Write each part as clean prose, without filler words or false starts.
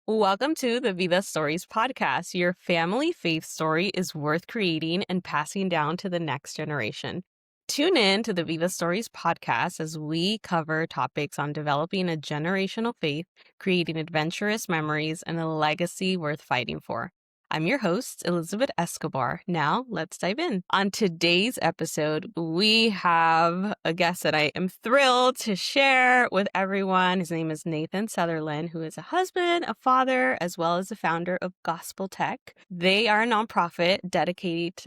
Welcome to the Vida Stories podcast. Your family faith story is worth creating and passing down to the next generation. Tune in to the Vida Stories podcast as we cover topics on developing a generational faith, creating adventurous memories, and a legacy worth fighting for. I'm your host, Elizabeth Escobar. Now, let's dive in. On today's episode, we have a guest that I am thrilled to share with everyone. His name is Nathan Sutherland, who is a husband, a father, as well as the founder of Gospel Tech. They are a nonprofit dedicated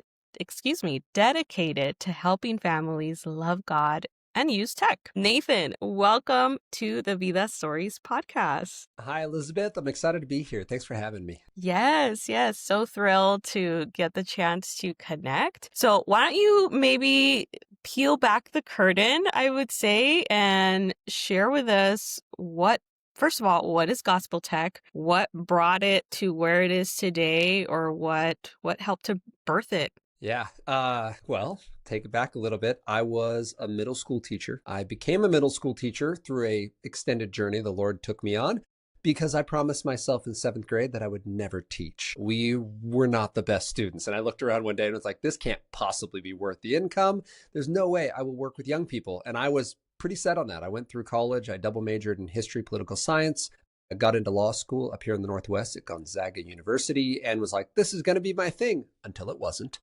to helping families love God and use tech. Nathan, welcome to the Vida Stories podcast. Hi, Elizabeth. I'm excited to be here. Thanks for having me. Yes. So thrilled to get the chance to connect. So why don't you maybe peel back the curtain, I would say, and share with us first of all, what is Gospel Tech? What brought it to where it is today, or what helped to birth it? Yeah. Well, take it back a little bit. I was a middle school teacher. I became a middle school teacher through a extended journey the Lord took me on because I promised myself in 7th grade that I would never teach. We were not the best students. And I looked around one day and was like, this can't possibly be worth the income. There's no way I will work with young people. And I was pretty set on that. I went through college. I double majored in history, political science. I got into law school up here in the Northwest at Gonzaga University and was like, this is going to be my thing, until it wasn't.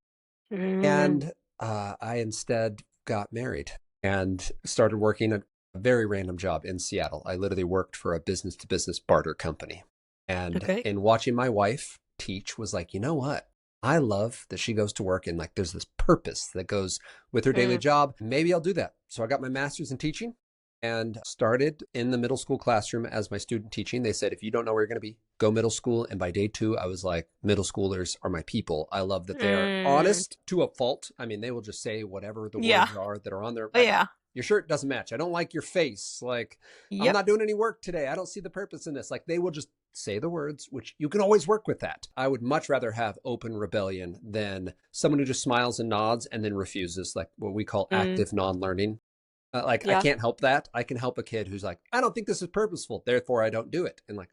And I instead got married and started working at a very random job in Seattle. I literally worked for a business-to-business barter company. And in watching my wife teach was like, you know what? I love that she goes to work and like there's this purpose that goes with her daily job. Maybe I'll do that. So I got my master's in teaching and started in the middle school classroom as my student teaching. They said, if you don't know where you're going to be, go middle school. And by day 2, I was like, middle schoolers are my people. I love that they're honest to a fault. I mean, they will just say whatever the words are that are on their, your shirt doesn't match. I don't like your face. Like, I'm not doing any work today. I don't see the purpose in this. Like, they will just say the words, which you can always work with that. I would much rather have open rebellion than someone who just smiles and nods and then refuses, like what we call active non-learning. I can't help that. I can help a kid who's like, I don't think this is purposeful, therefore I don't do it. And like,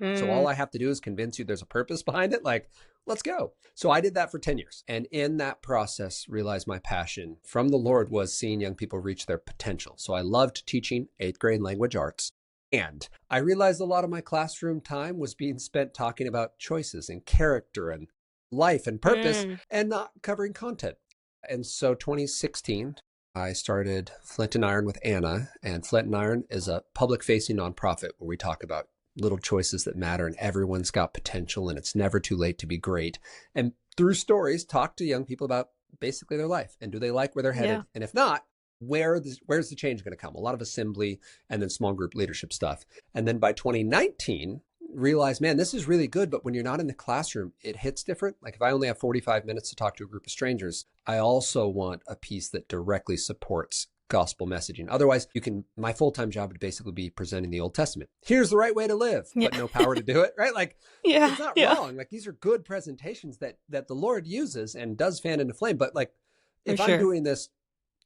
so all I have to do is convince you there's a purpose behind it. Like, let's go. So I did that for 10 years. And in that process, realized my passion from the Lord was seeing young people reach their potential. So I loved teaching 8th grade language arts. And I realized a lot of my classroom time was being spent talking about choices and character and life and purpose and not covering content. And so 2016, I started Flint and Iron with Anna, and Flint and Iron is a public-facing nonprofit where we talk about little choices that matter and everyone's got potential and it's never too late to be great. And through stories, talk to young people about basically their life and do they like where they're headed? And if not, where's the change going to come? A lot of assembly and then small group leadership stuff. And then by 2019, realized, man, this is really good. But when you're not in the classroom, it hits different. Like if I only have 45 minutes to talk to a group of strangers, I also want a piece that directly supports gospel messaging. Otherwise, my full-time job would basically be presenting the Old Testament. Here's the right way to live, but no power to do it, right? Like, it's not wrong. Like these are good presentations that the Lord uses and does fan into flame. But like, if I'm doing this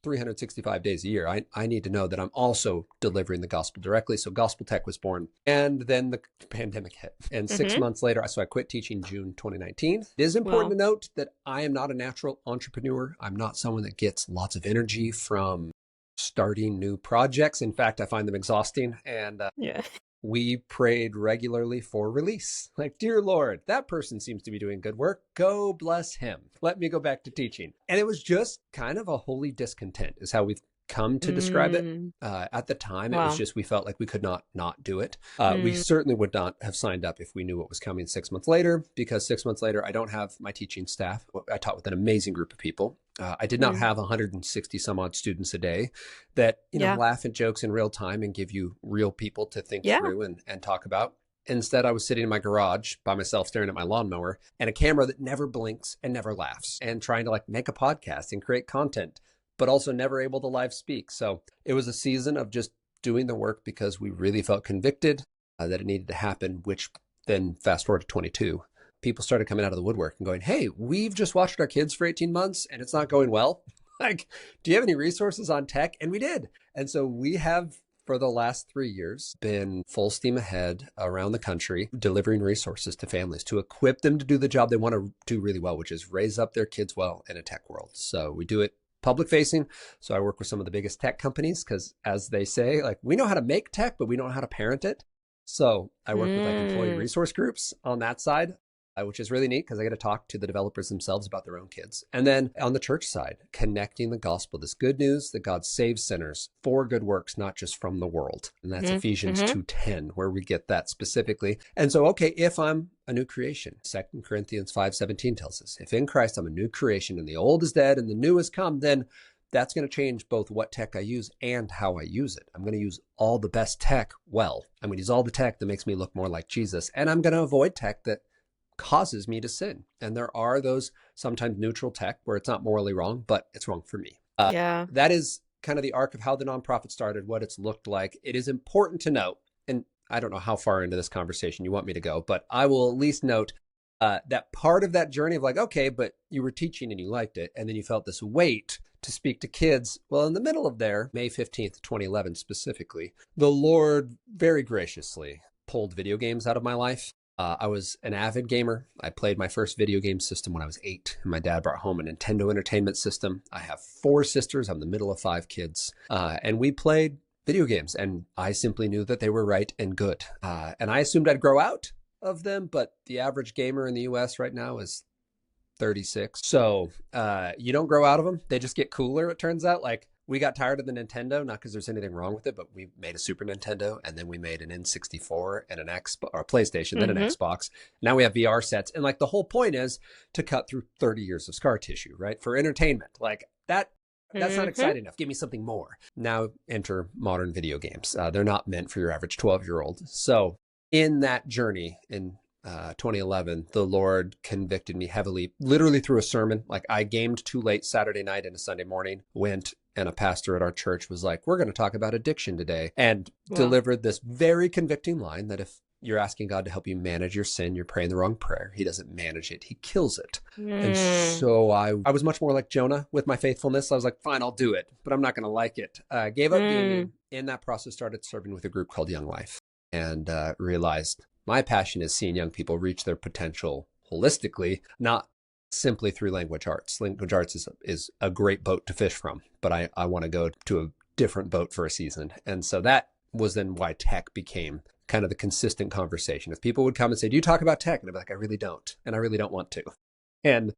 365 days a year, I need to know that I'm also delivering the gospel directly. So Gospel Tech was born. And then the pandemic hit. And 6 months later, so I quit teaching June 2019. It is important to note that I am not a natural entrepreneur. I'm not someone that gets lots of energy from starting new projects. In fact, I find them exhausting. And we prayed regularly for release. Like, dear Lord, that person seems to be doing good work. Go bless him. Let me go back to teaching. And it was just kind of a holy discontent is how we've come to describe it. At the time, it was just, we felt like we could not do it. We certainly would not have signed up if we knew what was coming 6 months later, because 6 months later, I don't have my teaching staff. I taught with an amazing group of people. I did not have 160 some odd students a day that, laugh at jokes in real time and give you real people to think through and talk about. Instead, I was sitting in my garage by myself, staring at my lawnmower and a camera that never blinks and never laughs and trying to like make a podcast and create content, but also never able to live speak. So it was a season of just doing the work because we really felt convicted that it needed to happen, which then fast forward to 22. People started coming out of the woodwork and going, hey, we've just watched our kids for 18 months and it's not going well. Like, do you have any resources on tech? And we did. And so we have for the last 3 years, been full steam ahead around the country, delivering resources to families to equip them to do the job they want to do really well, which is raise up their kids well in a tech world. So we do it public facing. So I work with some of the biggest tech companies because, as they say, like, we know how to make tech, but we don't know how to parent it. So I work with like employee resource groups on that side, which is really neat because I get to talk to the developers themselves about their own kids. And then on the church side, connecting the gospel, this good news that God saves sinners for good works, not just from the world. And that's Ephesians 2:10, where we get that specifically. And so, okay, if I'm a new creation, 2 Corinthians 5:17 tells us, if in Christ I'm a new creation and the old is dead and the new has come, then that's going to change both what tech I use and how I use it. I'm going to use all the best tech well. I'm going to use all the tech that makes me look more like Jesus. And I'm going to avoid tech that causes me to sin. And there are those sometimes neutral tech where it's not morally wrong, but it's wrong for me. That is kind of the arc of how the nonprofit started, what it's looked like. It is important to note, and I don't know how far into this conversation you want me to go, but I will at least note that part of that journey of like, okay, but you were teaching and you liked it, and then you felt this weight to speak to kids. Well, in the middle of there, May 15th, 2011 specifically, the Lord very graciously pulled video games out of my life. I was an avid gamer. I played my first video game system when I was 8, and my dad brought home a Nintendo Entertainment System. I have 4 sisters. I'm the middle of 5 kids. And we played video games, and I simply knew that they were right and good. And I assumed I'd grow out of them, but the average gamer in the US right now is 36. So you don't grow out of them. They just get cooler, it turns out. Like, we got tired of the Nintendo, not because there's anything wrong with it, but we made a Super Nintendo, and then we made an N64 and an Xbox, or a PlayStation, then an Xbox. Now we have VR sets. And like, the whole point is to cut through 30 years of scar tissue, right? For entertainment. Like, that's not exciting enough. Give me something more. Now enter modern video games. They're not meant for your average 12-year-old. So in that journey in 2011, the Lord convicted me heavily, literally through a sermon. Like, I gamed too late Saturday night and a Sunday morning, went, and a pastor at our church was like, we're going to talk about addiction today, and delivered this very convicting line that if you're asking God to help you manage your sin, you're praying the wrong prayer. He doesn't manage it. He kills it. And so I was much more like Jonah with my faithfulness. I was like, fine, I'll do it, but I'm not going to like it. Gave up gaming. In that process, started serving with a group called Young Life, and realized my passion is seeing young people reach their potential holistically, not simply through language arts. Language arts is a great boat to fish from, but I want to go to a different boat for a season. And so that was then why tech became kind of the consistent conversation. If people would come and say, do you talk about tech? And I'd be like, I really don't. And I really don't want to. And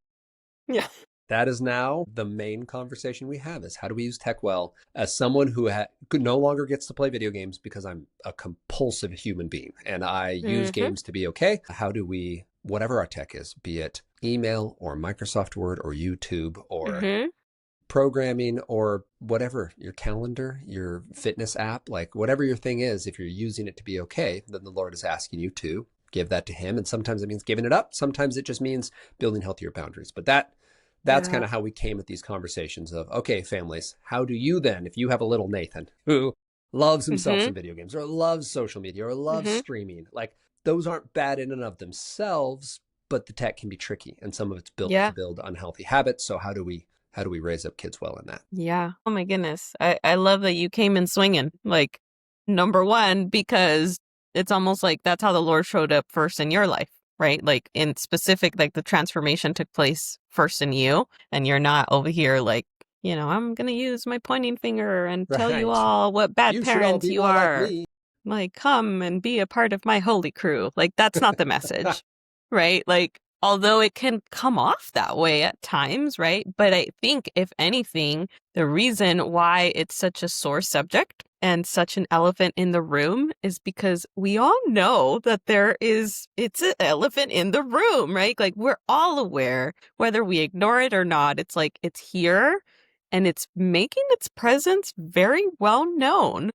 that is now the main conversation we have, is how do we use tech well? As someone who no longer gets to play video games because I'm a compulsive human being and I use games to be okay. How do we, whatever our tech is, be it email or Microsoft Word or YouTube or programming or whatever, your calendar, your fitness app, like whatever your thing is, if you're using it to be okay, then the Lord is asking you to give that to him. And sometimes it means giving it up. Sometimes it just means building healthier boundaries. But that's kind of how we came at these conversations of, okay, families, how do you then, if you have a little Nathan who loves himself some video games or loves social media or loves streaming, like, those aren't bad in and of themselves, but the tech can be tricky, and some of it's built to build unhealthy habits. So how do we raise up kids well in that? Yeah. Oh my goodness. I love that you came in swinging, like, number one, because it's almost like that's how the Lord showed up first in your life, right? Like, in specific, like, the transformation took place first in you, and you're not over here like, I'm going to use my pointing finger and tell you all what bad parents you are. Like, come and be a part of my holy crew. Like, that's not the message, right? Like, although it can come off that way at times, right? But I think, if anything, the reason why it's such a sore subject and such an elephant in the room is because we all know that it's an elephant in the room, right? Like, we're all aware, whether we ignore it or not. It's like, it's here and it's making its presence very well known.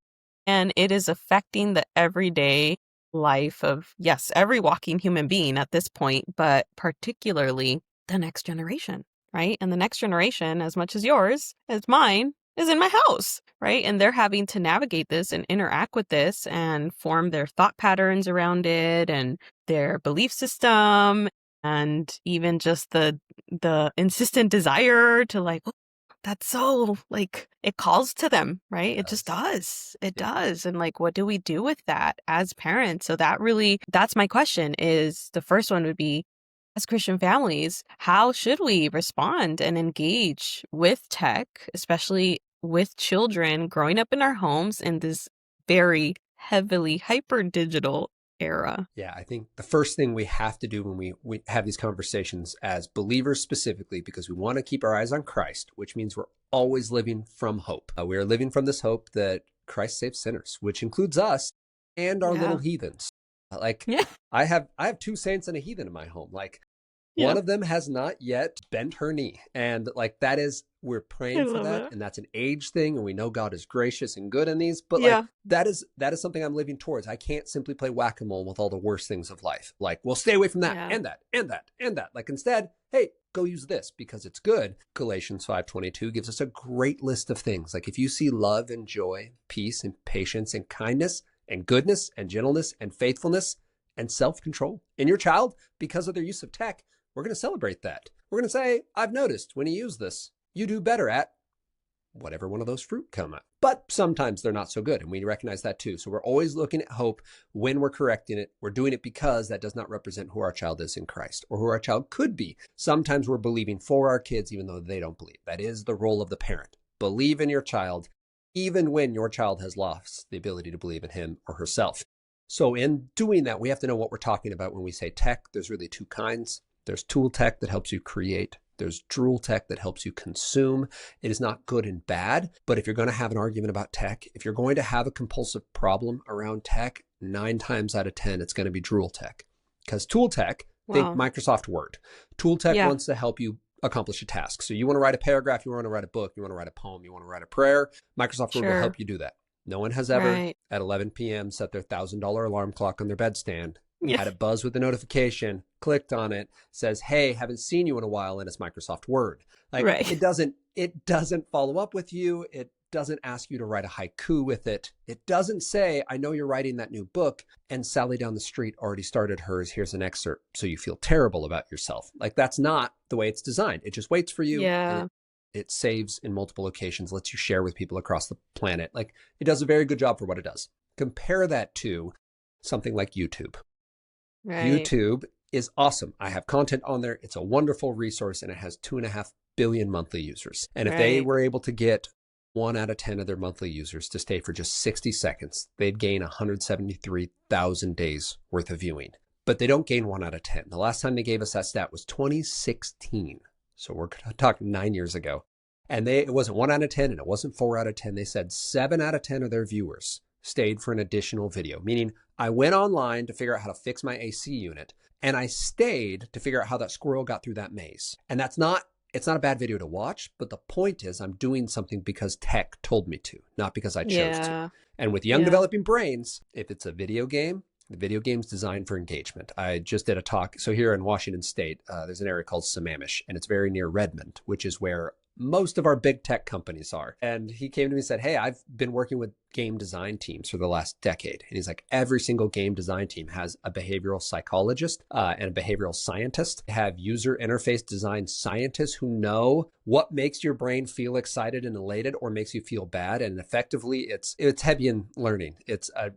And it is affecting the everyday life of, yes, every walking human being at this point, but particularly the next generation, right? And the next generation, as much as yours, as mine, is in my house, right? And they're having to navigate this and interact with this and form their thought patterns around it and their belief system, and even just the insistent desire to, like, that's so like it calls to them, right? It It just does. does. It Yeah. does. And like, what do we do with that as parents? So that's my question is the first one would be, as Christian families, how should we respond and engage with tech, especially with children growing up in our homes in this very heavily hyper digital era? Yeah, I think the first thing we have to do when we have these conversations as believers specifically, because we want to keep our eyes on Christ, which means we're always living from hope. We are living from this hope that Christ saves sinners, which includes us and our little Yeah. heathens. Like Yeah. I have two saints and a heathen in my home. Like Yeah. one of them has not yet bent her knee. And like that is, we're I praying for love that. it. And that's an age thing. And we know God is gracious and good in these. But like Yeah. that is something I'm living towards. I can't simply play whack-a-mole with all the worst things of life. Like, well, stay away from that Yeah. and that and that and that. Like instead, hey, go use this because it's good. Galatians 5:22 gives us a great list of things. Like if you see love and joy, peace and patience and kindness and goodness and gentleness and faithfulness and self-control in your child because of their use of tech, we're going to celebrate that. We're going to say, I've noticed when you use this, you do better at whatever one of those fruit come up. But sometimes they're not so good, and we recognize that too. So we're always looking at hope when we're correcting it. We're doing it because that does not represent who our child is in Christ or who our child could be. Sometimes we're believing for our kids even though they don't believe. That is the role of the parent. Believe in your child even when your child has lost the ability to believe in him or herself. So in doing that, we have to know what we're talking about when we say tech. There's really two kinds. There's tool tech that helps you create. There's drool tech that helps you consume. It is not good and bad, but if you're going to have an argument about tech, if you're going to have a compulsive problem around tech, 9 times out of 10, it's going to be drool tech. Because tool tech, think Wow. Microsoft Word. Tool tech Yeah. wants to help you accomplish a task. So you want to write a paragraph, you want to write a book, you want to write a poem, you want to write a prayer. Microsoft Word will Sure. help you do that. No one has ever Right. at 11 p.m. set their $1,000 alarm clock on their bedstand, Yeah. had it buzz with a notification, clicked on it, says, hey, haven't seen you in a while, and it's Microsoft Word. Like Right. it doesn't follow up with you. It doesn't ask you to write a haiku with it. It doesn't say, I know you're writing that new book and Sally down the street already started hers. Here's an excerpt so you feel terrible about yourself. Like that's not the way it's designed. It just waits for you and Yeah. it saves in multiple locations, lets you share with people across the planet. Like it does a very good job for what it does. Compare that to something like YouTube. Right. YouTube is awesome. I have content on there. It's a wonderful resource and it has 2.5 billion monthly users. And if they Right. were able to get 1 out of 10 of their monthly users to stay for just 60 seconds, they'd gain 173,000 days worth of viewing. But they don't gain 1 out of 10. The last time they gave us that stat was 2016. So we're talking 9 years ago. And it wasn't 1 out of 10 and it wasn't 4 out of 10. They said 7 out of 10 of their viewers stayed for an additional video, meaning I went online to figure out how to fix my AC unit and I stayed to figure out how that squirrel got through that maze. And it's not a bad video to watch, but the point is I'm doing something because tech told me to, not because I chose to. Yeah. And with young Yeah. developing brains, if it's a video game, the video game's designed for engagement. I just did a talk. So here in Washington State, there's an area called Sammamish, and it's very near Redmond, which is where most of our big tech companies are. And he came to me and said, hey, I've been working with game design teams for the last decade. And he's like, every single game design team has a behavioral psychologist and a behavioral scientist. They have user interface design scientists who know what makes your brain feel excited and elated or makes you feel bad. And effectively, it's Hebbian learning.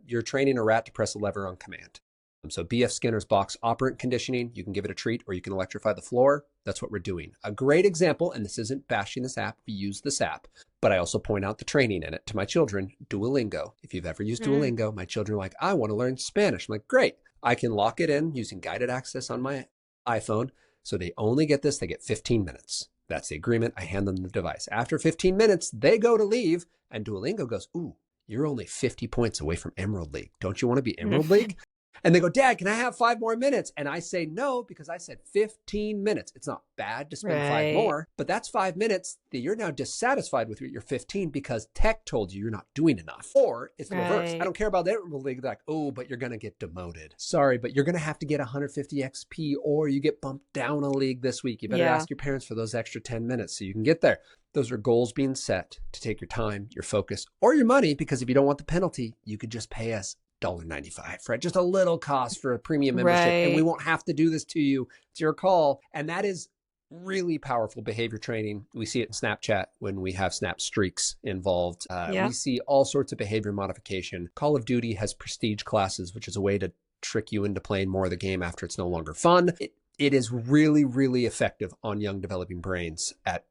You're training a rat to press a lever on command. So BF Skinner's box operant conditioning, you can give it a treat or you can electrify the floor. That's what we're doing. A great example, and this isn't bashing this app, we use this app, but I also point out the training in it to my children, Duolingo. If you've ever used Duolingo, my children are like, I want to learn Spanish. I'm like, great. I can lock it in using guided access on my iPhone. So they only get this, they get 15 minutes. That's the agreement. I hand them the device. After 15 minutes, they go to leave and Duolingo goes, ooh, you're only 50 points away from Emerald League. Don't you want to be Emerald League? And they go, Dad, can I have 5 more minutes? And I say no, because I said 15 minutes. It's not bad to spend 5 Right. more, but that's 5 minutes that you're now dissatisfied with your 15 because tech told you you're not doing enough. Or it's the reverse. I Right. don't care about that league. They're like, oh, but you're going to get demoted. Sorry, but you're going to have to get 150 XP or you get bumped down a league this week. You better Yeah. ask your parents for those extra 10 minutes so you can get there. Those are goals being set to take your time, your focus, or your money, because if you don't want the penalty, you could just pay us $1.95 for it, just a little cost for a premium membership, and we Right. won't have to do this to you. It's your call. And that is really powerful behavior training. We see it in Snapchat when we have Snap streaks involved. We Yeah. see all sorts of behavior modification. Call of Duty has prestige classes, which is a way to trick you into playing more of the game after it's no longer fun. It is really, really effective on young developing brains at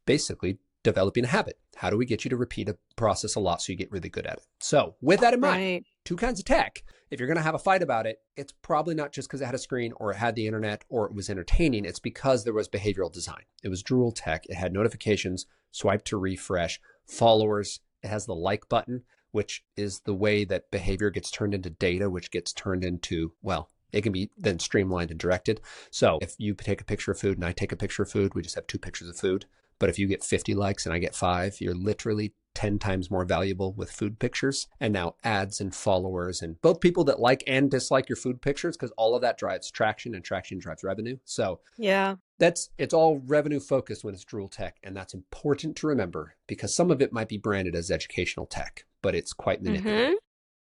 basically developing a habit. How do we get you to repeat a process a lot so you get really good at it? So with that in mind, Right. two kinds of tech. If you're going to have a fight about it, it's probably not just because it had a screen or it had the internet or it was entertaining. It's because there was behavioral design. It was drool tech. It had notifications, swipe to refresh, followers. It has the like button, which is the way that behavior gets turned into data, which gets turned into, well, it can be then streamlined and directed. So if you take a picture of food and I take a picture of food, we just have two pictures of food. But if you get 50 likes and I get 5, you're literally 10 times more valuable with food pictures. And now ads and followers and both people that like and dislike your food pictures, because all of that drives traction and traction drives revenue. So Yeah. it's all revenue focused when it's drool tech. And that's important to remember because some of it might be branded as educational tech, but it's quite manipulative.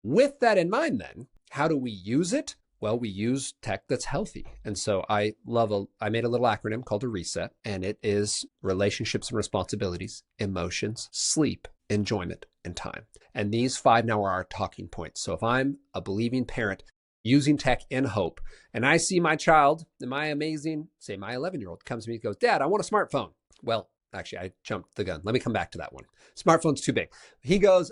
With that in mind, then, how do we use it? Well, we use tech that's healthy. And so I made a little acronym called a RESET, and it is relationships and responsibilities, emotions, sleep, enjoyment, and time. And these 5 now are our talking points. So if I'm a believing parent using tech in hope, and I see my child, my amazing, say my 11-year-old comes to me and goes, Dad, I want a smartphone. Well, actually, I jumped the gun. Let me come back to that one. Smartphone's too big. He goes,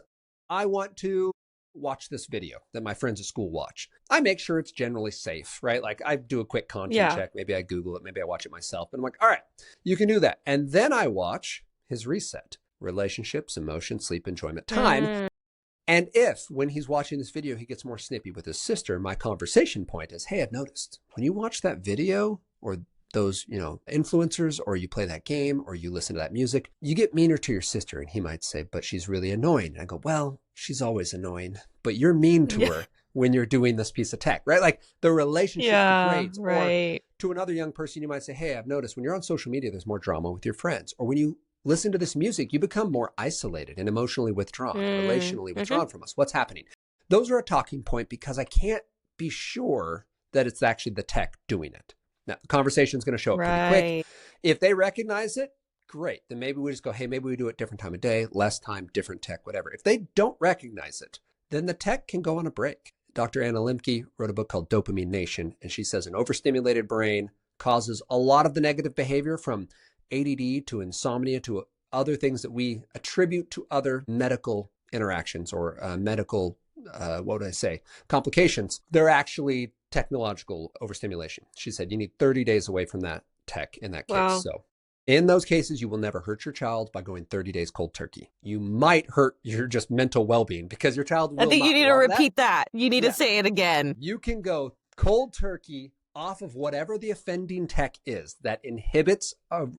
I want to watch this video that my friends at school watch. I make sure it's generally safe, right? Like I do a quick content check. Maybe I Google it. Maybe I watch it myself. But I'm like, all right, you can do that. And then I watch his RESET: relationships, emotion, sleep, enjoyment, time. And if when he's watching this video, he gets more snippy with his sister, my conversation point is, hey, I've noticed when you watch that video or those, influencers, or you play that game, or you listen to that music, you get meaner to your sister. And he might say, but she's really annoying. And I go, well, she's always annoying, but you're mean to her when you're doing this piece of tech, right? Like the relationship degrades. Right. Or to another young person, you might say, hey, I've noticed when you're on social media, there's more drama with your friends. Or when you listen to this music, you become more isolated and emotionally withdrawn, relationally withdrawn from us. What's happening? Those are a talking point because I can't be sure that it's actually the tech doing it. Now, the conversation is going to show up pretty quick. If they recognize it, great. Then maybe we just go, hey, maybe we do it different time of day, less time, different tech, whatever. If they don't recognize it, then the tech can go on a break. Dr. Anna Lemke wrote a book called Dopamine Nation, and she says an overstimulated brain causes a lot of the negative behavior, from ADD to insomnia to other things that we attribute to other medical interactions or medical, complications. They're actually technological overstimulation. She said you need 30 days away from that tech in that case. Wow. So in those cases, you will never hurt your child by going 30 days cold turkey. You might hurt your just mental well-being because your child will I think not you need to love repeat that. You need to say it again. You can go cold turkey off of whatever the offending tech is that inhibits a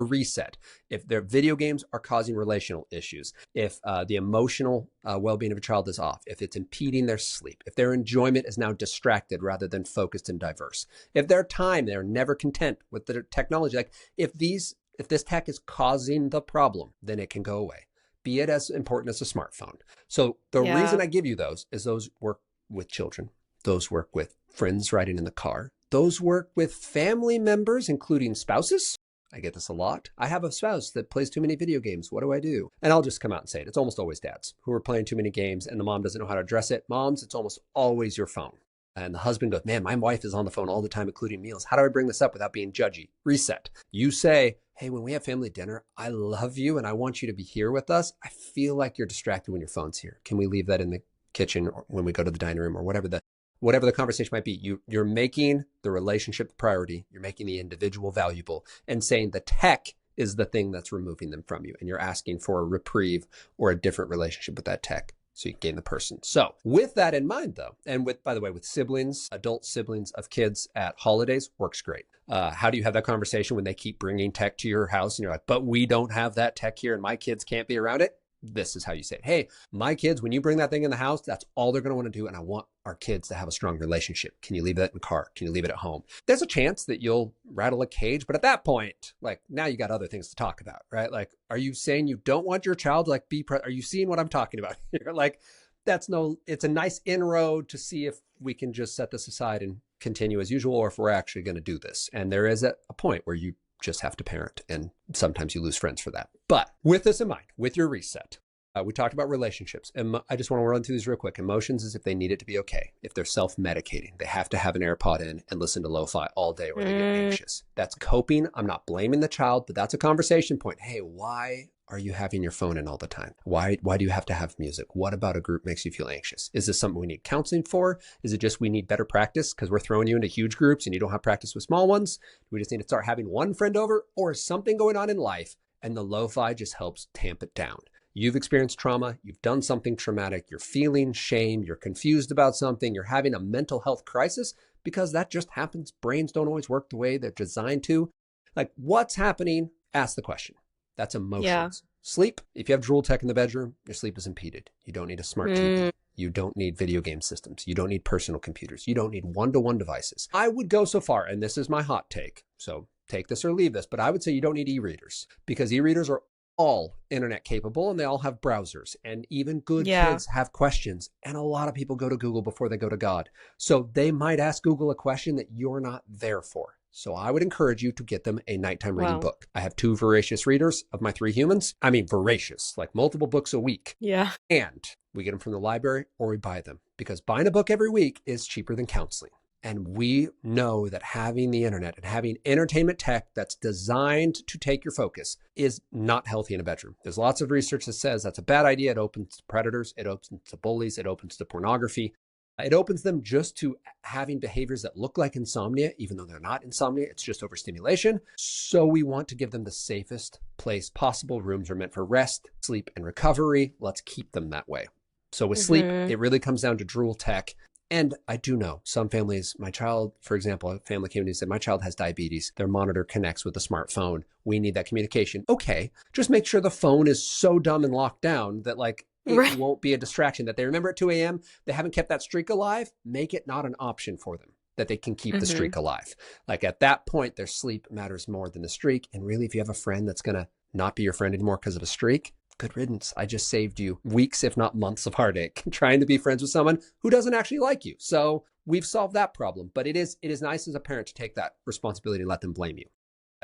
reset. If their video games are causing relational issues, if the emotional well-being of a child is off, if it's impeding their sleep, if their enjoyment is now distracted rather than focused and diverse, if their time, they're never content with the technology. Like if this tech is causing the problem, then it can go away, be it as important as a smartphone. So the reason I give you those is those work with children. Those work with friends riding in the car. Those work with family members, including spouses. I get this a lot. I have a spouse that plays too many video games. What do I do? And I'll just come out and say it. It's almost always dads who are playing too many games and the mom doesn't know how to address it. Moms, it's almost always your phone. And the husband goes, man, my wife is on the phone all the time, including meals. How do I bring this up without being judgy? Reset. You say, hey, when we have family dinner, I love you and I want you to be here with us. I feel like you're distracted when your phone's here. Can we leave that in the kitchen or when we go to the dining room or whatever the conversation might be? You're making the relationship the priority. You're making the individual valuable and saying the tech is the thing that's removing them from you. And you're asking for a reprieve or a different relationship with that tech so you can gain the person. So with that in mind though, and by the way, with siblings, adult siblings of kids at holidays, works great. How do you have that conversation when they keep bringing tech to your house and you're like, but we don't have that tech here and my kids can't be around it? This is how you say it. Hey, my kids, when you bring that thing in the house, that's all they're going to want to do. And I want our kids to have a strong relationship. Can you leave that in the car? Can you leave it at home? There's a chance that you'll rattle a cage. But at that point, like now you got other things to talk about, right? Like, are you saying you don't want your child to are you seeing what I'm talking about here? Like, it's a nice inroad to see if we can just set this aside and continue as usual, or if we're actually going to do this. And there is a point where you just have to parent. And sometimes you lose friends for that. But with this in mind, with your reset, we talked about relationships. And I just want to run through these real quick. Emotions is if they need it to be okay. If they're self-medicating, they have to have an AirPod in and listen to lo-fi all day or they get anxious. That's coping. I'm not blaming the child, but that's a conversation point. Hey, why are you having your phone in all the time? Why do you have to have music? What about a group makes you feel anxious? Is this something we need counseling for? Is it just we need better practice because we're throwing you into huge groups and you don't have practice with small ones? We just need to start having one friend over, or is something going on in life and the lo-fi just helps tamp it down? You've experienced trauma, you've done something traumatic, you're feeling shame, you're confused about something, you're having a mental health crisis, because that just happens. Brains don't always work the way they're designed to. Like, what's happening? Ask the question. That's emotions. Yeah. Sleep, if you have drool tech in the bedroom, your sleep is impeded. You don't need a smart TV. You don't need video game systems. You don't need personal computers. You don't need one-to-one devices. I would go so far, and this is my hot take, so take this or leave this, but I would say you don't need e-readers, because e-readers are all internet capable and they all have browsers, and even good kids have questions, and a lot of people go to Google before they go to God. So they might ask Google a question that you're not there for. So I would encourage you to get them a nighttime reading book. I have 2 voracious readers of my 3 humans. I mean, voracious, like multiple books a week. Yeah. And we get them from the library or we buy them, because buying a book every week is cheaper than counseling. And we know that having the internet and having entertainment tech that's designed to take your focus is not healthy in a bedroom. There's lots of research that says that's a bad idea. It opens to predators. It opens to bullies. It opens to pornography. It opens them just to having behaviors that look like insomnia, even though they're not insomnia. It's just overstimulation. So we want to give them the safest place possible. Rooms are meant for rest, sleep, and recovery. Let's keep them that way. So with sleep, it really comes down to drool tech. And I do know some families, my child, for example, a family came to me and said, my child has diabetes. Their monitor connects with the smartphone. We need that communication. Okay, just make sure the phone is so dumb and locked down that like it won't be a distraction, that they remember at 2 a.m. They haven't kept that streak alive. Make it not an option for them, that they can keep the streak alive. Like at that point, their sleep matters more than the streak. And really, if you have a friend that's going to not be your friend anymore because of a streak, good riddance. I just saved you weeks, if not months of heartache trying to be friends with someone who doesn't actually like you. So we've solved that problem, but it is nice as a parent to take that responsibility and let them blame you.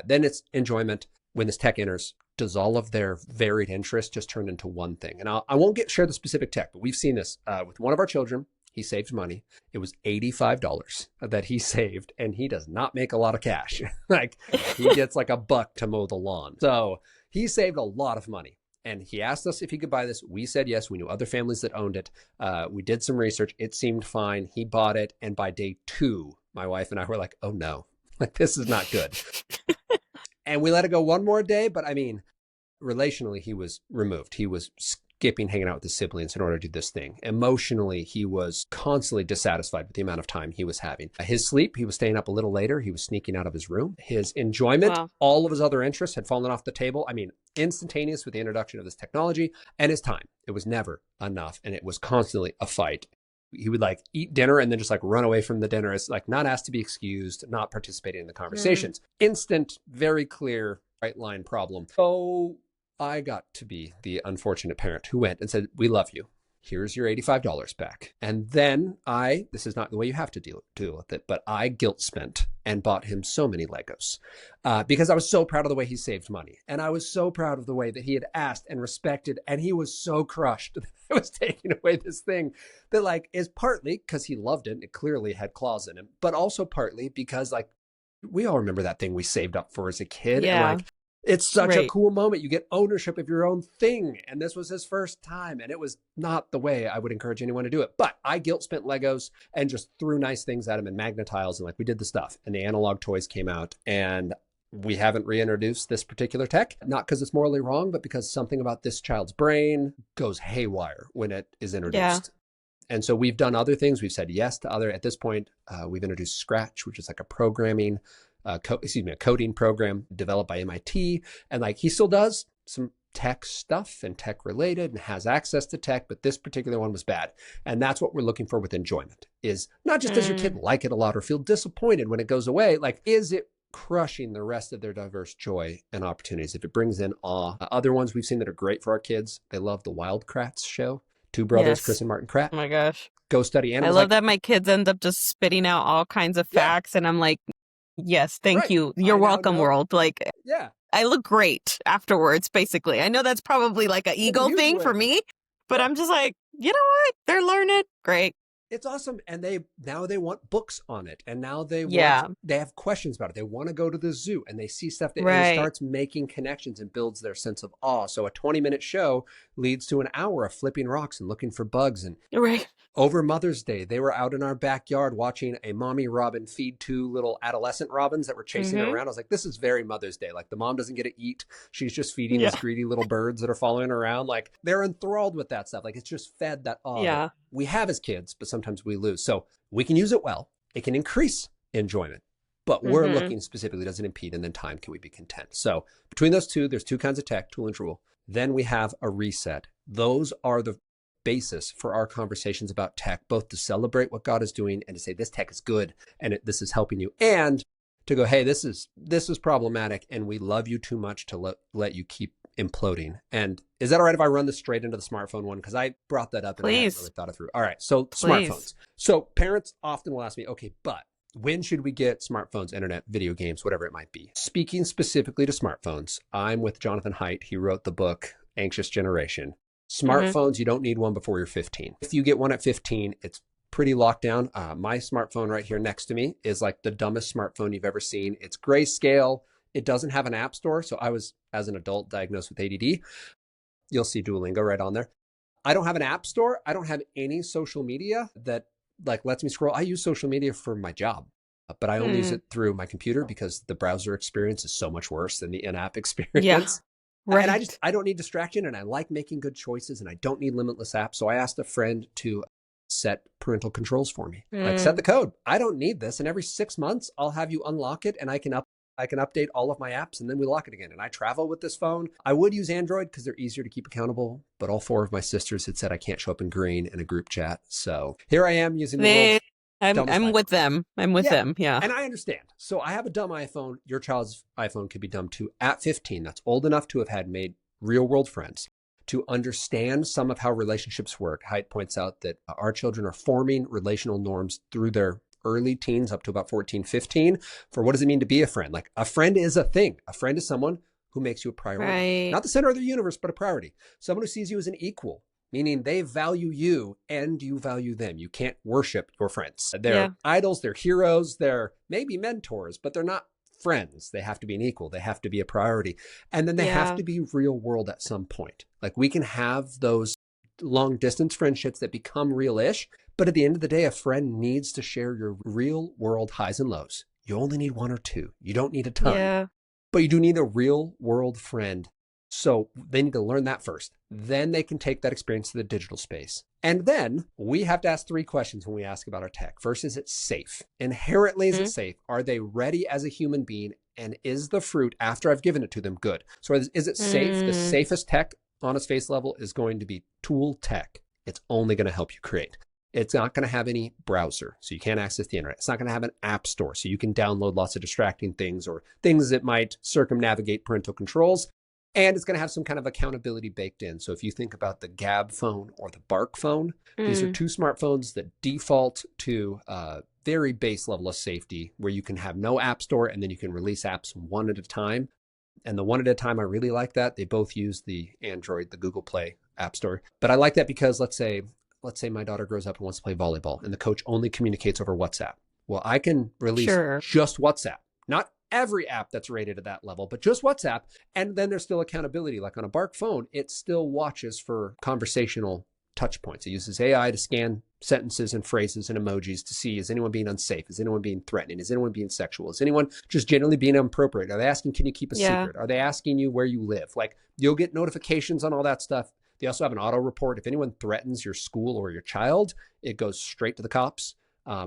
Then it's enjoyment. When this tech enters, does all of their varied interests just turn into one thing? And I won't share the specific tech, but we've seen this with one of our children. He saved money. It was $85 that he saved, and he does not make a lot of cash. Like he gets like $1 to mow the lawn. So he saved a lot of money. And he asked us if he could buy this. We said yes. We knew other families that owned it. We did some research. It seemed fine. He bought it. And by day 2, my wife and I were like, oh no, like this is not good. And we let it go one more day. But I mean, relationally, he was removed. He was skipping hanging out with his siblings in order to do this thing. Emotionally, he was constantly dissatisfied with the amount of time he was having. His sleep, he was staying up a little later. He was sneaking out of his room. His enjoyment, all of his other interests had fallen off the table. I mean, instantaneous with the introduction of this technology. And his time. It was never enough. And it was constantly a fight. He would like eat dinner and then just like run away from the dinner. It's like not asked to be excused, not participating in the conversations. Instant, very clear, right line problem. So I got to be the unfortunate parent who went and said, we love you. Here's your $85 back. And then this is not the way you have to deal with it, but I guilt spent and bought him so many Legos because I was so proud of the way he saved money. And I was so proud of the way that he had asked and respected. And he was so crushed that I was taking away this thing that like is partly because he loved it. And it clearly had claws in him, but also partly because like we all remember that thing we saved up for as a kid. Yeah. And like, it's such a cool moment. You get ownership of your own thing. And this was his first time. And it was not the way I would encourage anyone to do it. But I guilt spent Legos and just threw nice things at him and magnetiles. And like we did the stuff. And the analog toys came out. And we haven't reintroduced this particular tech. Not because it's morally wrong, but because something about this child's brain goes haywire when it is introduced. And so we've done other things. We've said yes to other. At this point, we've introduced Scratch, which is like a programming a coding program developed by MIT. And like he still does some tech stuff and tech related and has access to tech, but this particular one was bad. And that's what we're looking for with enjoyment is not just does your kid like it a lot or feel disappointed when it goes away, like is it crushing the rest of their diverse joy and opportunities? If it brings in awe. Other ones we've seen that are great for our kids. They love the Wild Kratts show. 2 brothers, Chris and Martin Kratt. Oh my gosh. Go study animals. I love that my kids end up just spitting out all kinds of facts. And I'm like, Yes, thank Right. you. You're I now welcome, know. world. Like, Yeah. I look great afterwards, basically. I know that's probably like an In a ego huge thing for way. me, but Yeah. I'm just like, you know what? They're learning. Great. It's awesome. And they want books on it. And now Yeah, they have questions about it. They want to go to the zoo and they see stuff and it right. starts making connections and builds their sense of awe. So a 20-minute show leads to an hour of flipping rocks and looking for bugs. And Right. over Mother's Day, they were out in our backyard watching a mommy robin feed two little adolescent robins that were chasing her Mm-hmm. around. I was like, this is very Mother's Day. Like the mom doesn't get to eat. She's just feeding Yeah. these greedy little birds that are following her around. Like they're enthralled with that stuff. Like it's just fed that awe that Yeah. we have as kids, but sometimes we lose. So we can use it well. It can increase enjoyment, but we're Mm-hmm. looking specifically, does it impede? And then time, can we be content? So between those two, there's two kinds of tech, tool and drool. Then we have a reset. Those are the basis for our conversations about tech, both to celebrate what God is doing and to say this tech is good and this is helping you, and to go, hey, this is problematic and we love you too much to let you keep imploding. And is that all right if I run this straight into the smartphone one? Because I brought that up and I hadn't really Please. thought it through. All right, so Please. smartphones. So parents often will ask me, okay, but when should we get smartphones, internet, video games, whatever it might be? Speaking specifically to smartphones, I'm with Jonathan Haidt. He wrote the book Anxious Generation. Mm-hmm. Smartphones, you don't need one before you're 15. If you get one at 15, it's pretty locked down. My smartphone right here next to me is like the dumbest smartphone you've ever seen. It's grayscale. It doesn't have an app store. So I was, as an adult, diagnosed with ADD. You'll see Duolingo right on there. I don't have an app store. I don't have any social media that like lets me scroll. I use social media for my job, but I only use Mm. it through my computer because the browser experience is so much worse than the in-app Yeah. experience. And Right. I don't need distraction and I like making good choices and I don't need limitless apps. So I asked a friend to set parental controls for me. Like set Mm. the code. I don't need this. And every 6 months I'll have you unlock it and I can update all of my apps and then we lock it again. And I travel with this phone. I would use Android because they're easier to keep accountable, but all four of my sisters had said I can't show up in green in a group chat. So here I am using the world's They, dumbest I'm iPhone. with them. I'm with Yeah. them. Yeah. And I understand. So I have a dumb iPhone. Your child's iPhone could be dumb too. At 15, that's old enough to have had made real world friends, to understand some of how relationships work. Haidt points out that our children are forming relational norms through their early teens up to about 14, 15 for what does it mean to be a friend? Like a friend is a thing. A friend is someone who makes you a priority. Right. Not the center of the universe, but a priority. Someone who sees you as an equal, meaning they value you and you value them. You can't worship your friends. They're Yeah. idols, they're heroes, they're maybe mentors, but they're not friends. They have to be an equal. They have to be a priority. And then they have Yeah. to be real world at some point. Like we can have those long distance friendships that become real-ish, but at the end of the day, a friend needs to share your real world highs and lows. You only need one or two. You don't need a ton, Yeah. but you do need a real world friend. So they need to learn that first. Then they can take that experience to the digital space. And then we have to ask three questions when we ask about our tech. First, is it safe? Inherently, is it Mm-hmm. safe? Are they ready as a human being? And is the fruit after I've given it to them good? So is it safe? The Mm. safest tech on its face level is going to be tool tech. It's only going to help you create. It's not going to have any browser, so you can't access the internet. It's not going to have an app store, so you can download lots of distracting things or things that might circumnavigate parental controls. And it's going to have some kind of accountability baked in. So if you think about the Gab phone or the Bark phone, these are Mm. two smartphones that default to a very base level of safety where you can have no app store and then you can release apps one at a time. And the one at a time, I really like that. They both use the Android, the Google Play app store. But I like that because let's say my daughter grows up and wants to play volleyball and the coach only communicates over WhatsApp. Well, I can release Sure. just WhatsApp, not every app that's rated at that level, but just WhatsApp. And then there's still accountability. Like on a Bark phone, it still watches for conversational touch points. It uses AI to scan sentences and phrases and emojis to see, is anyone being unsafe? Is anyone being threatening? Is anyone being sexual? Is anyone just generally being inappropriate? Are they asking, can you keep a Yeah. secret? Are they asking you where you live? Like you'll get notifications on all that stuff. They also have an auto report. If anyone threatens your school or your child, it goes straight to the cops,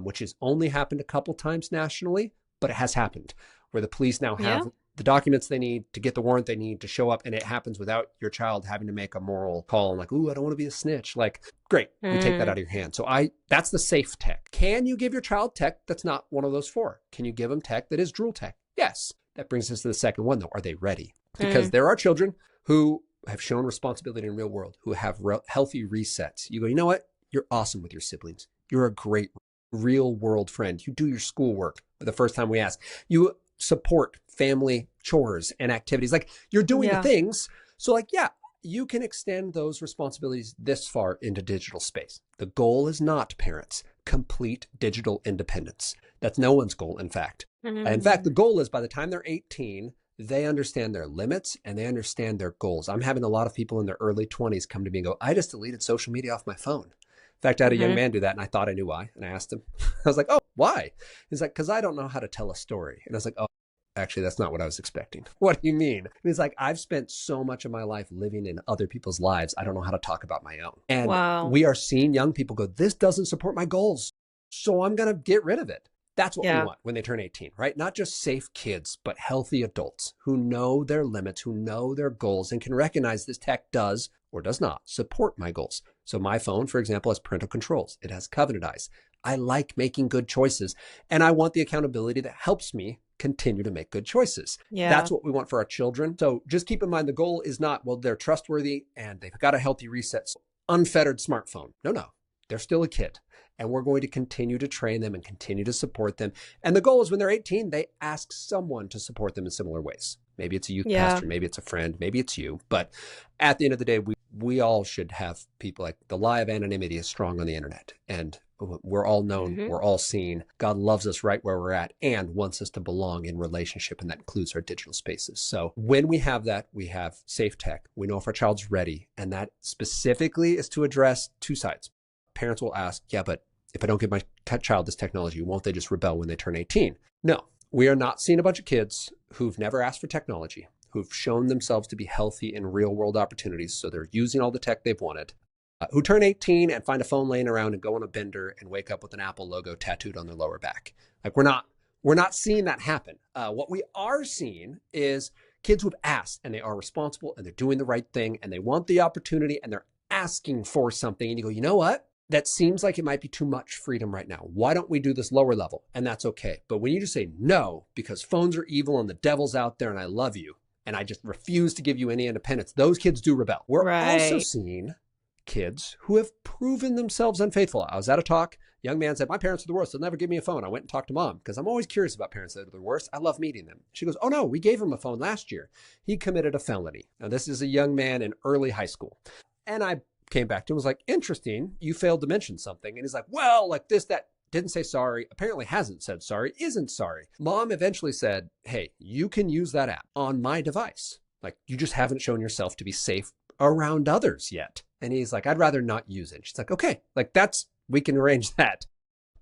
which has only happened a couple times nationally, but it has happened where the police now Yeah. have the documents they need to get the warrant they need to show up. And it happens without your child having to make a moral call and like, ooh, I don't want to be a snitch. Like, great, we take that Mm. out of your hand. So that's the safe tech. Can you give your child tech that's not one of those four? Can you give them tech that is drool tech? Yes. That brings us to the second one though. Are they ready? Because Mm. there are children who have shown responsibility in real world, who have healthy resets. You go, you know what? You're awesome with your siblings. You're a great real world friend. You do your schoolwork the first time we ask. You support family chores and activities. Like you're doing the Yeah. things. So like, yeah, you can extend those responsibilities this far into digital space. The goal is not, parents, complete digital independence. That's no one's goal, in fact. In fact, the Mm. goal is by the time they're 18, they understand their limits and they understand their goals. I'm having a lot of people in their early 20s come to me and go, I just deleted social media off my phone. In fact, I had a young Mhm. man do that and I thought I knew why. And I asked him, I was like, oh, why? He's like, because I don't know how to tell a story. And I was like, oh, actually, that's not what I was expecting. What do you mean? And he's like, I've spent so much of my life living in other people's lives. I don't know how to talk about my own. And Wow. we are seeing young people go, this doesn't support my goals. So I'm going to get rid of it. That's what we Yeah. want when they turn 18, right? Not just safe kids, but healthy adults who know their limits, who know their goals, and can recognize this tech does or does not support my goals. So my phone, for example, has parental controls. It has covenant eyes. I like making good choices, and I want the accountability that helps me continue to make good choices. Yeah. That's what we want for our children. So just keep in mind, the goal is not, well, they're trustworthy and they've got a healthy reset, unfettered smartphone. No, they're still a kid. And we're going to continue to train them and continue to support them. And the goal is when they're 18, they ask someone to support them in similar ways. Maybe it's a youth pastor, maybe it's a friend, maybe it's you. But at the end of the day, we all should have people. Like the lie of anonymity is strong on the internet. And we're all known, we're all seen. God loves us right where we're at and wants us to belong in relationship. And that includes our digital spaces. So when we have that, we have safe tech. We know if our child's ready. And that specifically is to address two sides. Parents will ask, yeah, but if I don't give my child this technology, won't they just rebel when they turn 18? No, we are not seeing a bunch of kids who've never asked for technology, who've shown themselves to be healthy in real world opportunities. So they're using all the tech they've wanted, who turn 18 and find a phone laying around and go on a bender and wake up with an Apple logo tattooed on their lower back. Like we're not seeing that happen. What we are seeing is kids who've asked and they are responsible and they're doing the right thing and they want the opportunity and they're asking for something. And you go, you know what? That seems like it might be too much freedom right now. Why don't we do this lower level? And that's okay. But when you just say no, because phones are evil and the devil's out there and I love you, and I just refuse to give you any independence, those kids do rebel. We're also seeing kids who have proven themselves unfaithful. I was at a talk. Young man said, my parents are the worst. They'll never give me a phone. I went and talked to mom because I'm always curious about parents that are the worst. I love meeting them. She goes, oh no, we gave him a phone last year. He committed a felony. Now this is a young man in early high school. And I came back to him, was like, interesting, you failed to mention something. And he's like, well, like this, that, didn't say sorry, apparently hasn't said sorry, isn't sorry. Mom eventually said, hey, you can use that app on my device. Like you just haven't shown yourself to be safe around others yet. And he's like, I'd rather not use it. She's like, okay, like we can arrange that.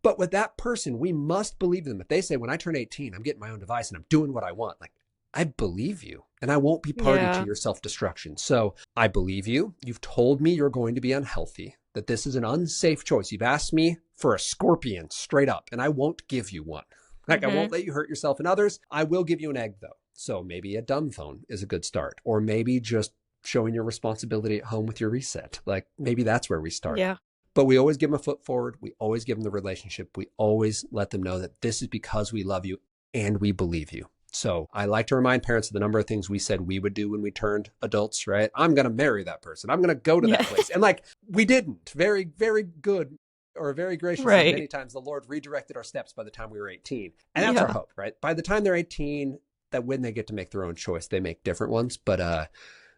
But with that person, we must believe them. If they say, when I turn 18, I'm getting my own device and I'm doing what I want, like I believe you and I won't be party to your self-destruction. So I believe you. You've told me you're going to be unhealthy, that this is an unsafe choice. You've asked me for a scorpion straight up and I won't give you one. Like I won't let you hurt yourself and others. I will give you an egg though. So maybe a dumb phone is a good start, or maybe just showing your responsibility at home with your reset. Like maybe that's where we start. Yeah. But we always give them a foot forward. We always give them the relationship. We always let them know that this is because we love you and we believe you. So I like to remind parents of the number of things we said we would do when we turned adults, right? I'm going to marry that person. I'm going to go to that place. And like, we didn't. Very, very good or very graciously. Many times the Lord redirected our steps by the time we were 18. And that's our hope, right? By the time they're 18, that when they get to make their own choice, they make different ones. But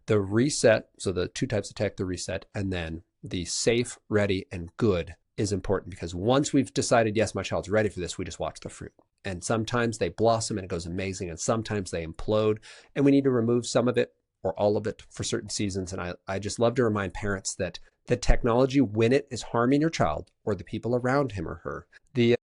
the reset, so the two types of tech, the reset, and then the safe, ready, and good is important, because once we've decided, yes, my child's ready for this, we just watch the fruit. And sometimes they blossom and it goes amazing. And sometimes they implode and we need to remove some of it or all of it for certain seasons. And I just love to remind parents that the technology, when it is harming your child or the people around him or her, the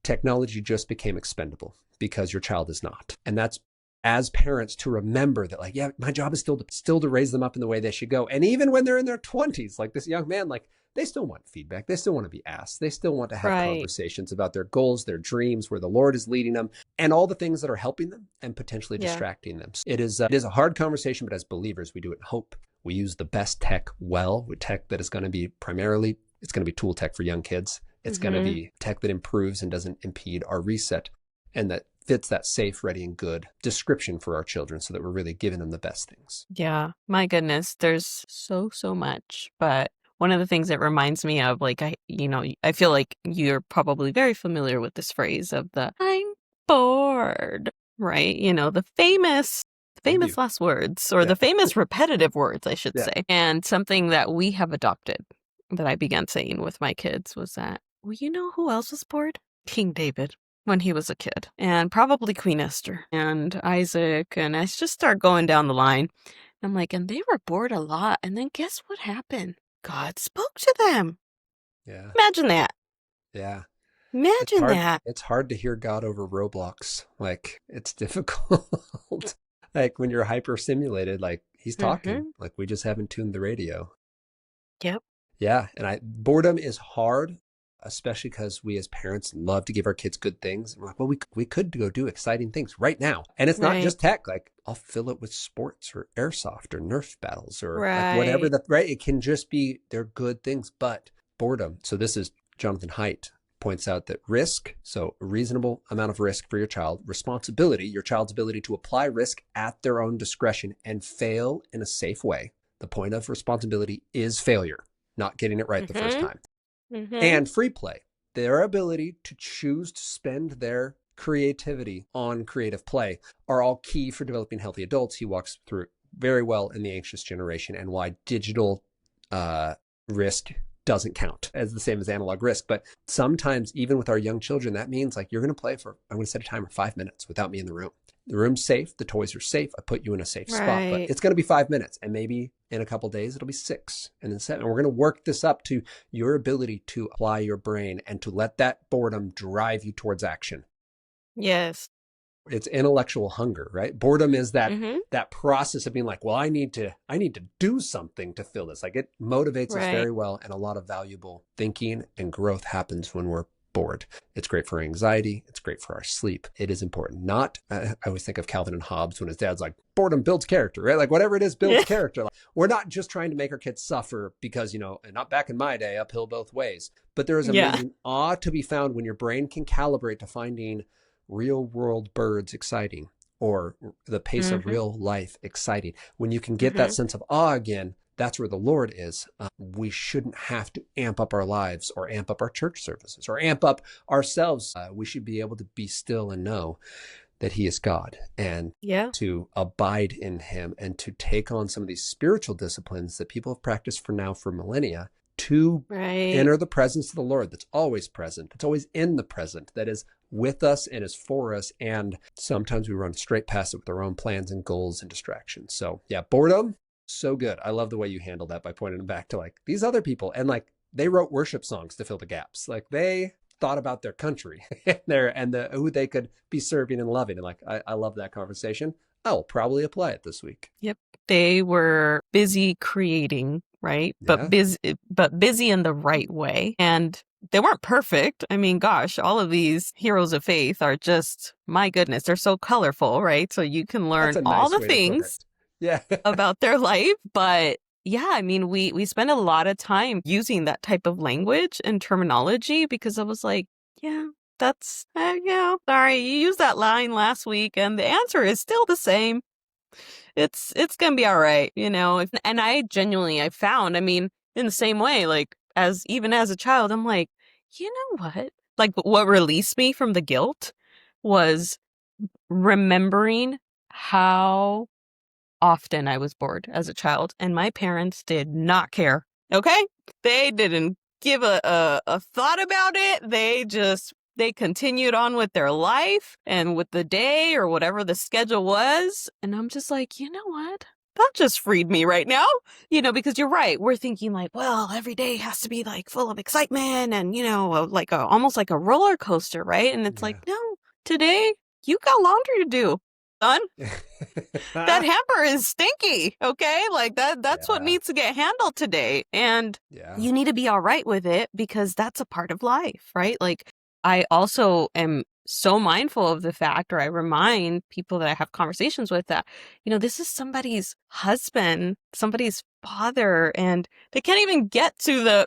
technology just became expendable because your child is not. And that's, as parents, to remember that, like, yeah, my job is still to raise them up in the way they should go. And even when they're in their 20s, like this young man, like they still want feedback. They still want to be asked. They still want to have conversations about their goals, their dreams, where the Lord is leading them, and all the things that are helping them and potentially distracting them. It is a hard conversation, but as believers, we do it in hope. We use the best tech well, with tech that is going to be primarily, it's going to be tool tech for young kids. It's going to be tech that improves and doesn't impede our reset, and that fits that safe, ready, and good description for our children, so that we're really giving them the best things. Yeah, my goodness, there's so much, but one of the things it reminds me of, like, I feel like you're probably very familiar with this phrase of the "I'm bored," right? The Thank famous you. last words, or Yeah. the famous repetitive words, I should Yeah. say. And something that we have adopted that I began saying with my kids was that, well, you know who else was bored? King David when he was a kid, and probably Queen Esther and Isaac, and I just start going down the line. I'm like, and they were bored a lot, and then guess what happened? God spoke to them. Yeah. Imagine that. Yeah. It's Imagine hard. that. It's hard to hear God over Roblox. Like it's difficult. Like when you're hyper simulated, like he's talking. Mm-hmm. Like we just haven't tuned the radio. Yep. Yeah, and I boredom is hard, especially because we as parents love to give our kids good things. And we're like, well, we could go do exciting things right now, and it's not Right. just tech. Like I'll fill it with sports or airsoft or Nerf battles or like whatever Right. the right. It can just be they're good things, but boredom. So this is Jonathan Haidt points out that risk, so a reasonable amount of risk for your child, responsibility, your child's ability to apply risk at their own discretion and fail in a safe way. The point of responsibility is failure, not getting it right the first Mm-hmm. time. Mm-hmm. And free play, their ability to choose to spend their creativity on creative play are all key for developing healthy adults. He walks through it very well in The Anxious Generation and why digital risk doesn't count as the same as analog risk. But sometimes, even with our young children, that means like you're going to play for, I'm going to set a timer 5 minutes without me in the room. The room's safe. The toys are safe. I put you in a safe spot, but Right. it's going to be 5 minutes. And maybe in a couple of days, it'll be 6 and then 7. And we're going to work this up to your ability to apply your brain and to let that boredom drive you towards action. Yes. It's intellectual hunger, right? Boredom is Mm-hmm. that process of being like, well, I need to do something to fill this. Like it motivates us Right. very well, and a lot of valuable thinking and growth happens when we're bored. It's great for anxiety. It's great for our sleep. It is important. Not, I always think of Calvin and Hobbes when his dad's like, boredom builds character, right? Like whatever it is builds character. Like, we're not just trying to make our kids suffer because, not back in my day, uphill both ways. But there is Yeah. amazing awe to be found when your brain can calibrate to finding real world birds exciting or the pace of Mm-hmm. real life exciting. When you can get that sense of awe again, that's where the Lord is. We shouldn't have to amp up our lives or amp up our church services or amp up ourselves. We should be able to be still and know that he is God and Yeah. to abide in him and to take on some of these spiritual disciplines that people have practiced for millennia to Right. enter the presence of the Lord that's always present, that's always in the present, that is with us and is for us. And sometimes we run straight past it with our own plans and goals and distractions. So yeah, boredom, so good. I love the way you handle that by pointing back to like these other people. And like they wrote worship songs to fill the gaps. Like they thought about their country and who they could be serving and loving. And like, I love that conversation. I'll probably apply it this week. Yep. They were busy creating, right? Yeah. But busy in the right way. And they weren't perfect. I mean, gosh, all of these heroes of faith are just, my goodness, they're so colorful, right? So you can learn That's a all nice the way to put it. things Yeah. about their life. But yeah, I mean, we spend a lot of time using that type of language and terminology because I was like, yeah, that's, yeah, sorry, you used that line last week and the answer is still the same. It's gonna be all right, and I found, I mean, in the same way, like even as a child, I'm like, you know what? Like what released me from the guilt was remembering how often I was bored as a child, and my parents did not care. Okay? They didn't give a thought about it. They continued on with their life and with the day or whatever the schedule was. And I'm just like, you know what? That just freed me right now. Because you're right. We're thinking like, well, every day has to be like full of excitement and, almost like a roller coaster, right? And it's like, Yeah. no, today you got laundry to do, son. That hamper is stinky, okay? Like that's what Yeah. needs to get handled today. And Yeah. you need to be all right with it because that's a part of life, right? Like I also am so mindful of the fact, or I remind people that I have conversations with that, this is somebody's husband, somebody's father, and they can't even get to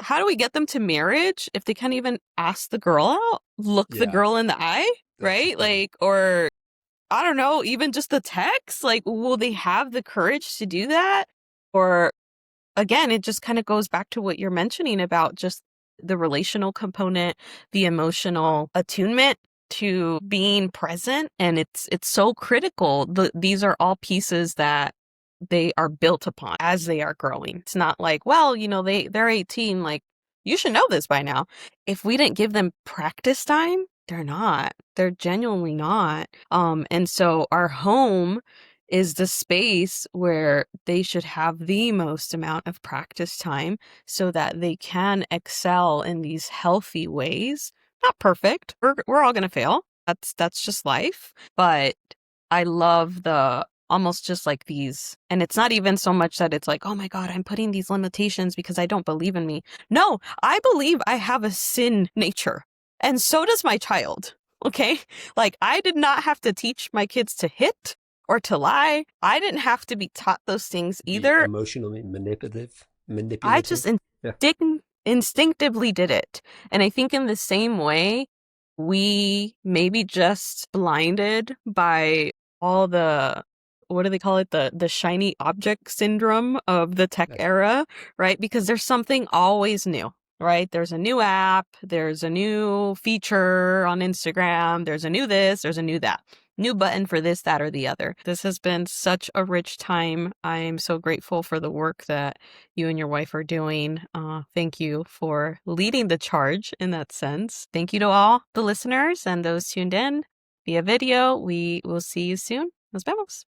how do we get them to marriage if they can't even ask the girl out, look the Yeah. girl in the eye, That's the right? thing. Like, or I don't know, even just the text, like, will they have the courage to do that? Or again, it just kind of goes back to what you're mentioning about just the relational component, the emotional attunement to being present. And it's so critical. These are all pieces that they are built upon as they are growing. It's not like, well, they're 18, like, you should know this by now. If we didn't give them practice time, they're not. They're genuinely not. And so our home is the space where they should have the most amount of practice time so that they can excel in these healthy ways. Not perfect. We're all going to fail. That's just life. But I love the almost just like these, and it's not even so much that it's like, oh my God, I'm putting these limitations because I don't believe in me. No, I believe I have a sin nature, and so does my child. Okay? Like, I did not have to teach my kids to hit or to lie. I didn't have to be taught those things Be either. emotionally manipulative. I just Yeah. instinctively did it. And I think in the same way, we maybe just blinded by all the, what do they call it? The shiny object syndrome of the tech era, right? Because there's something always new, right? There's a new app, there's a new feature on Instagram, there's a new this, there's a new that. New button for this, that, or the other. This has been such a rich time. I'm so grateful for the work that you and your wife are doing. Thank you for leading the charge in that sense. Thank you to all the listeners and those tuned in via video. We will see you soon. Nos vemos.